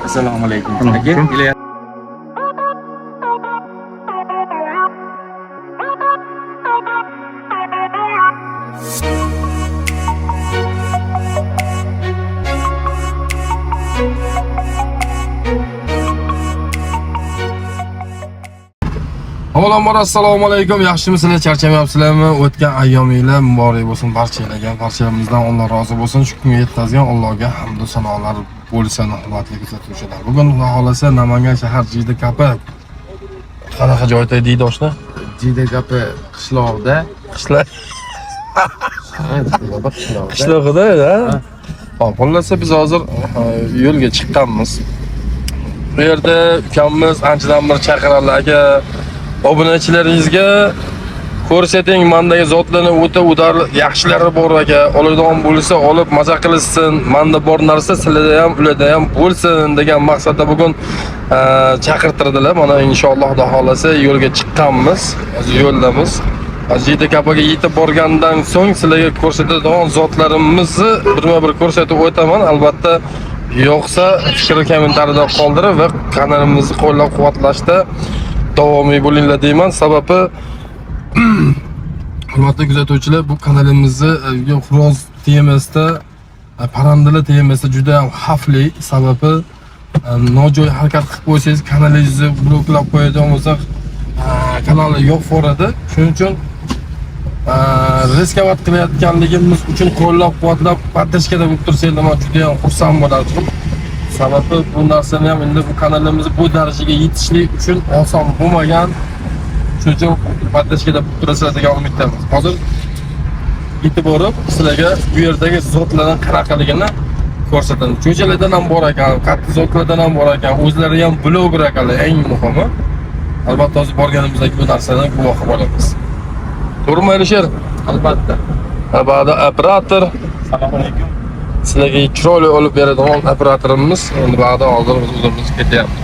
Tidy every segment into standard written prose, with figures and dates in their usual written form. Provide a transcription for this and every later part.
Assalomu alaykum. Aka, Avvalambor assalomu alaykum. Yaxshimisizlar? Charchamayapsizlarmi? O'tgan ayyominglar muborak bo'lsin barchalarga. Barchalarimizdan Alloh rozi bo'lsin. Shu kunga yetkazgan Allohga hamd va sanolar bo'lsin, hurmatli kuzatuvchilar. Bugun Xudo xolasa Namangan shahar Jidakapi qanaqa joyda deydi oshna? Jidakapi qishlog'ida. Qishlog'ida, ha? Xo'p, xullas biz hozir yo'lga chiqqanmiz. Bu yerda ukammiz anchadan beri chaqiradilar aka. Obunachilaringizga ko'rsating, mendagi zotlarni o'ta udar yaxshilari bor aka. Oladigan bo'lsa olib maza qilsin. Menda bor narsa sizlarda ham, ularda ham bo'lsin degan maqsadda bugun chaqirtirdilar. Mana inshaalloh Xudo xolasa yo'lga chiqqanmiz. Hozir yo'ldamiz. Jidakapiga yetib borgandan so'ng sizlarga ko'rsatadigan zotlarimizni birma-bir ko'rsatib o'taman. Albatta yo'qsa fikr kommentariyada qoldirib va kanalimizni qo'llab-quvvatlashda davomiy bo'linglar deyman. Sababi hurmatli kuzatuvchilar, bu kanalimizni xo'roz temasida, parandalar temasida juda ham xavfli. Sababi nojo'ya harakat qilib qo'ysangiz, kanalingizni bloklab qo'yadigan bo'lsak, kanalni yo'q bo'ladi. Shuning uchun riskovat qilayotganligimiz uchun qo'llab-quvvatlab podдержкада bo'lib tursanglar, men juda ham xursand bo'lardim. Sababi bu narsani ham endi bu kanalimizni bu darajaga yetishlik uchun oson bo'lmagan. Shuning uchun podдержкада bo'lib turasizlar degan umiddamiz. Hozir yetib borib sizlarga bu yerdagi zotlarning qanaqaligini ko'rsataman. Cho'jalardan ham bor ekan, katta zotlardan ham bor ekan, o'zlari ham bloger ekanlar, eng muhimi. Albatta hozir borganimizdagi bu narsadan guvohi bo'lamiz. To'g'rimi Alisher? Albatta. Abada operator. Assalomu alaykum. Sizlarga chiroyli olib beradigan operatorimiz. Endi ba'da hozir biz o'zimiz ketyapmiz.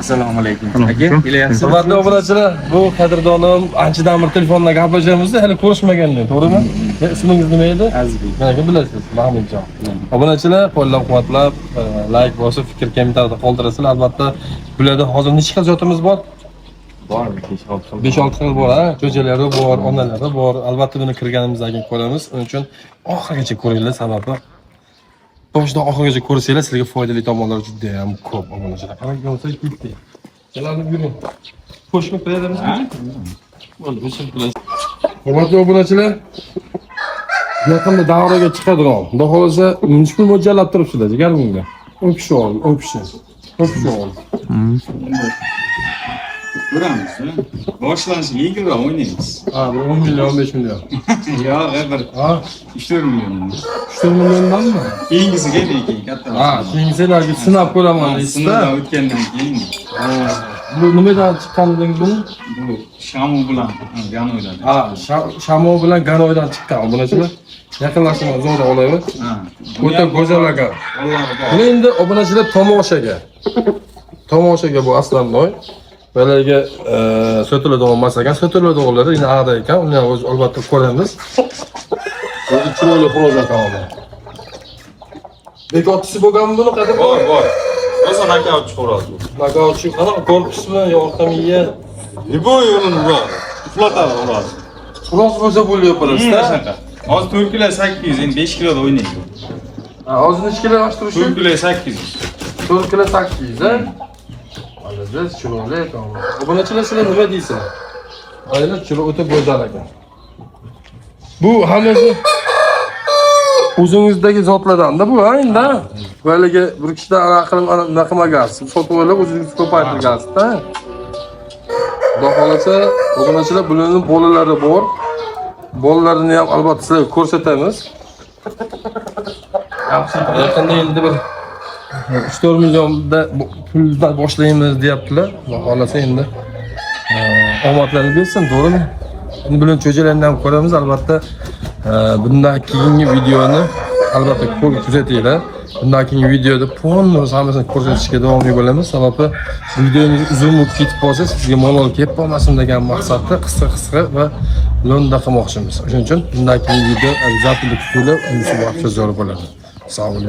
Assalomu alaykum. Aka, kelyapsiz? Hurmatli obunachilar, bu qadrdonim anchadan bir telefonda gaplashamiz, hali ko'rishmaganlar, to'g'rimi? Ismingiz nima edi? Azizbek. Mana bilasiz, Mahmudjon. Obunachilar, qo'llab-quvvatlab, like bosib, fikr kommentariyada qoldirasizlar. Albatta, bularda hozir necha xil zotimiz bor? Bor, 5-6 xil bor, ha. Cho'jalari bor, onalari bor. Albatta buni kirganimizdan keyin ko'ramiz. Uning uchun oxirigacha ko'ringlar, sababi boshdan oxirigacha ko'rsanglar, sizlarga foydali tomonlari juda ham ko'p obunachilar. Qarang, bo'lsa ketdi. Kelalib yuring. Qo'shma qo'yadimiz. Bo'ldi, o'sib turasiz. Hurmatli obunachilar, yaqinda davraga chiqadigan, xudo xolasa, necha pul mo'ljallab turibsizlar, jigar bunga? 10 kishi ol, 10 kishi. 10 kishi ol. Ko'ramiz. Boshlanishi yengilroq o'ynaymiz. Ha, 10 million, 15 million. Yo'q, bir Ha, 3-4 million. 3 milliondanmi? Keyingisiga lekin katta. Ha, keyingilarga sinab ko'raman deysiz-da. Sinovdan o'tgandan keyin Bu nimadan chiqqanliging buni? bu Shamu bilan Ganoydan. Ha, Shamo bilan Ganoydan chiqqan obunachilar. Yaqinlashtirib zo'ra olaylik. Ha. O'ta go'zal aka. Alloh bor. Buni endi obunachilar tomoshaga bu aslannoy. Bularga so'tiladigan emas ekan, so'tiladiganlari yana arada ekan. Uni ham o'z albatta ko'ramiz. O'zi chiroyli xo'roz ekan. Bekotchisi bo'lganmi buni qadar? Bor. O'zi nokaut xo'roz bu. Nokautchi qanaqa korpusmi, orqa miya? Bu yo'lini bor. Uxlatadi xo'roz. Xo'roz o'zi bo'lib qo'yasizda. Hozir 4 kilo 800, endi 5 kiloda o'ynaydi. Ha, hozir necha kilo oshtirish? 4 kilo 800. 4 kilo 800, ha? Biz chiroyli ekan. Obunachilar sizlar nima deysizlar? Aylar chiroyli o'ta go'zal ekan. Bu hammasi o'zingizdagi zotlardan-da bu, ha, endi. Balaga bir kishidan aqlim naqamagansiz. Sotib olib o'zingiz ko'paytirgansiz-da. Xudo xolasa, obunachilar bularning bolalari bor. Bolalarini ham albatta sizlarga ko'rsatamiz. Yaqinda endi bir 3-4 millionda puldan boshlaymiz deyaptilar. Xudo xolasa endi omadlarni bersin, to'g'rimi? Endi bular cho'jalarni ham ko'ramiz albatta. Bundan keyingi videoni albatta ko'rib kuzatinglar. Bundan keyingi videoda polni hammasini ko'rsatishga davom bo'lamiz. Sababi videomiz uzun bo'lib ketib qolsa, sizga malol kelib qolmasin degan maqsadda qisqa va lo'nda qilmoqchimiz. Shuning uchun bundan keyingi video обязательно kutilib, unisi vaqtga zo'r bo'ladi. Sog' bo'ling.